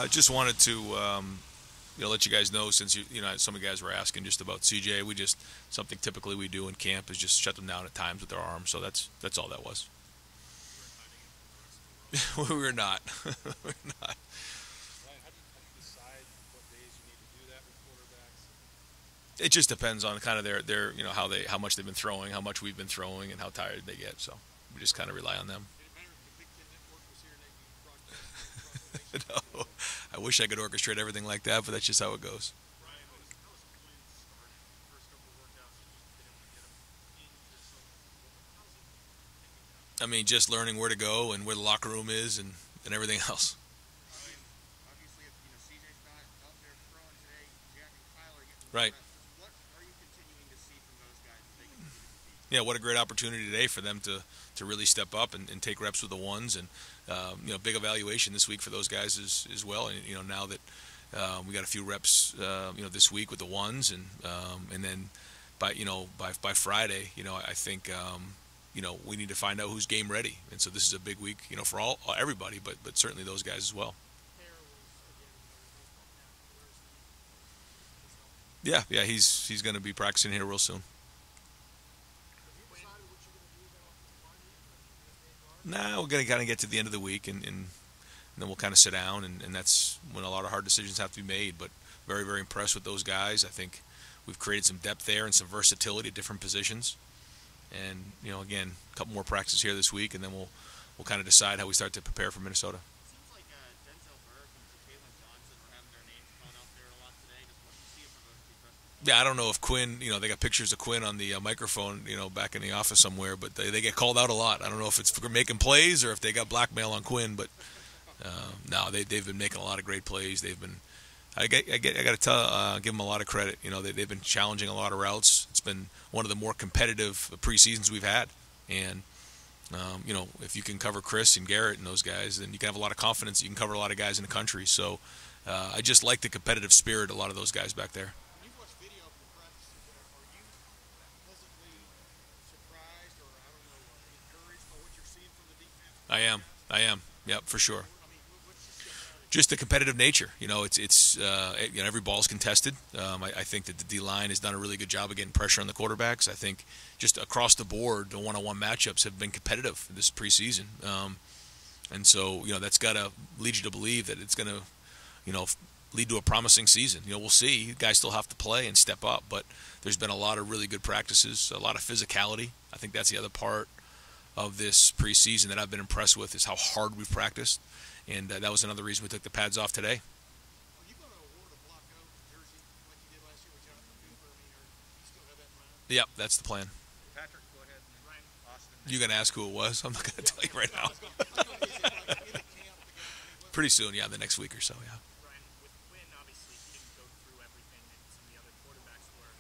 Just wanted to let you guys know, since some of you guys were asking just about CJ. We just something typically we do in camp is just shut them down at times with their arms. So that's all that was. We were not. We're not. It just depends on kind of their how much they've been throwing, how much we've been throwing, and how tired they get. So we just kind of rely on them. No, I wish I could orchestrate everything like that, but that's just how it goes. I mean, just learning where to go and where the locker room is and everything else. Right. Yeah, what a great opportunity today for them to really step up and take reps with the ones, and big evaluation this week for those guys as well. And now that we got a few reps this week with the ones, and then by Friday, I think we need to find out who's game ready, and so this is a big week for everybody, but certainly those guys as well. Yeah, he's going to be practicing here real soon. Nah, we're going to kind of get to the end of the week, and then we'll kind of sit down, and that's when a lot of hard decisions have to be made. But very, very impressed with those guys. I think we've created some depth there and some versatility at different positions. And again, a couple more practices here this week, and then we'll kind of decide how we start to prepare for Minnesota. Yeah, I don't know if Quinn, they got pictures of Quinn on the microphone, back in the office somewhere, but they get called out a lot. I don't know if it's for making plays or if they got blackmail on Quinn, but no, they've been making a lot of great plays. They've been, I got to give them a lot of credit. They've been challenging a lot of routes. It's been one of the more competitive preseasons we've had, and if you can cover Chris and Garrett and those guys, then you can have a lot of confidence. You can cover a lot of guys in the country. So I just like the competitive spirit of a lot of those guys back there. I am. I am. Yep, for sure. Just the competitive nature. Every ball's contested. I think that the D line has done a really good job of getting pressure on the quarterbacks. I think just across the board, the one-on-one matchups have been competitive this preseason, and so that's got to lead you to believe that it's going to, lead to a promising season. We'll see. Guys still have to play and step up, but there's been a lot of really good practices, a lot of physicality. I think that's the other part of this preseason that I've been impressed with is how hard we've practiced, and that was another reason we took the pads off today. Yep, that's the plan. You gonna ask who it was? I'm not gonna tell you right now. Pretty soon, yeah, the next week or so, yeah.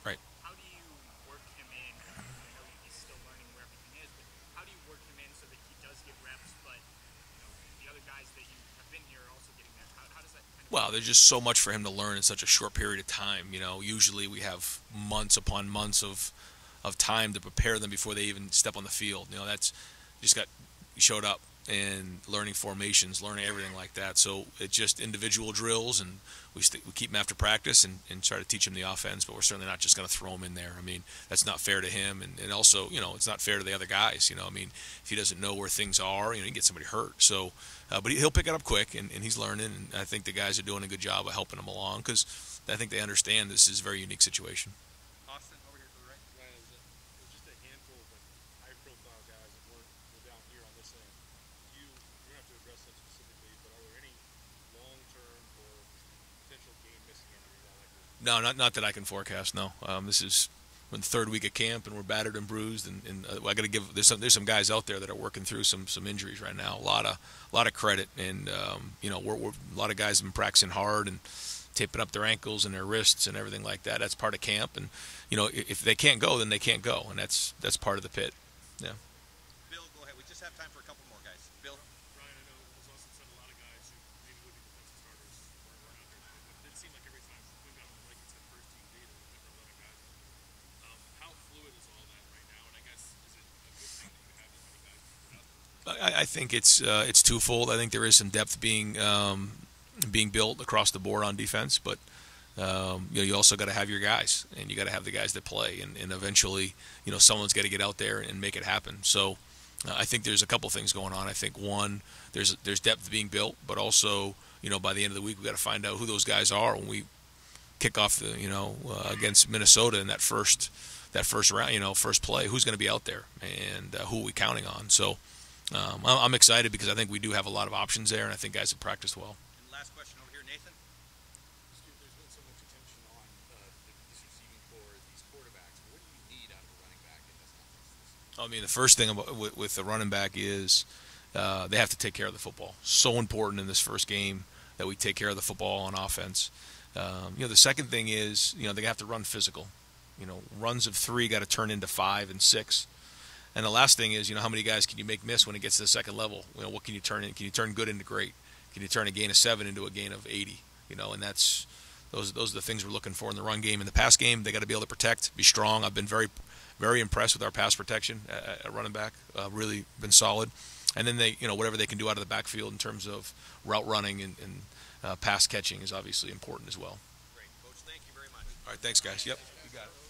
Right. Well, there's just so much for him to learn in such a short period of time. Usually we have months upon months of time to prepare them before they even step on the field. That's just got showed up and learning formations, learning everything like that. So it's just individual drills, and we keep him after practice and try to teach him the offense. But we're certainly not just going to throw him in there. I mean, that's not fair to him, and also it's not fair to the other guys. I mean, if he doesn't know where things are, he can get somebody hurt. So, but he'll pick it up quick, and he's learning. And I think the guys are doing a good job of helping him along because I think they understand this is a very unique situation. No, not that I can forecast. No, this is the third week of camp, and we're battered and bruised. And I got to give there's some guys out there that are working through some injuries right now. A lot of credit, and we're a lot of guys have been practicing hard and taping up their ankles and their wrists and everything like that. That's part of camp, and if they can't go, then they can't go, and that's part of the pit. Yeah. I think it's twofold. I think there is some depth being being built across the board on defense, but you also got to have your guys, and you got to have the guys that play, and eventually, someone's got to get out there and make it happen. So I think there's a couple things going on. I think one, there's depth being built, but also, by the end of the week, we got to find out who those guys are when we kick off the, against Minnesota in that first round, first play. Who's going to be out there, and who are we counting on? So I'm excited because I think we do have a lot of options there, and I think guys have practiced well. And last question over here, Nathan. There's been so much attention on this receiving core, these quarterbacks. What do you need out of a running back in this conference? I mean, the first thing with the running back is they have to take care of the football. So important in this first game that we take care of the football on offense. The second thing is, they have to run physical. Runs of 3 got to turn into 5 and 6. And the last thing is, how many guys can you make miss when it gets to the second level? What can you turn in? Can you turn good into great? Can you turn a gain of 7 into a gain of 80? And those are the things we're looking for in the run game. In the pass game, they got to be able to protect, be strong. I've been very, very impressed with our pass protection at running back. Really been solid. And then they, whatever they can do out of the backfield in terms of route running and pass catching is obviously important as well. Great, Coach. Thank you very much. All right, thanks, guys. Yep, you got it.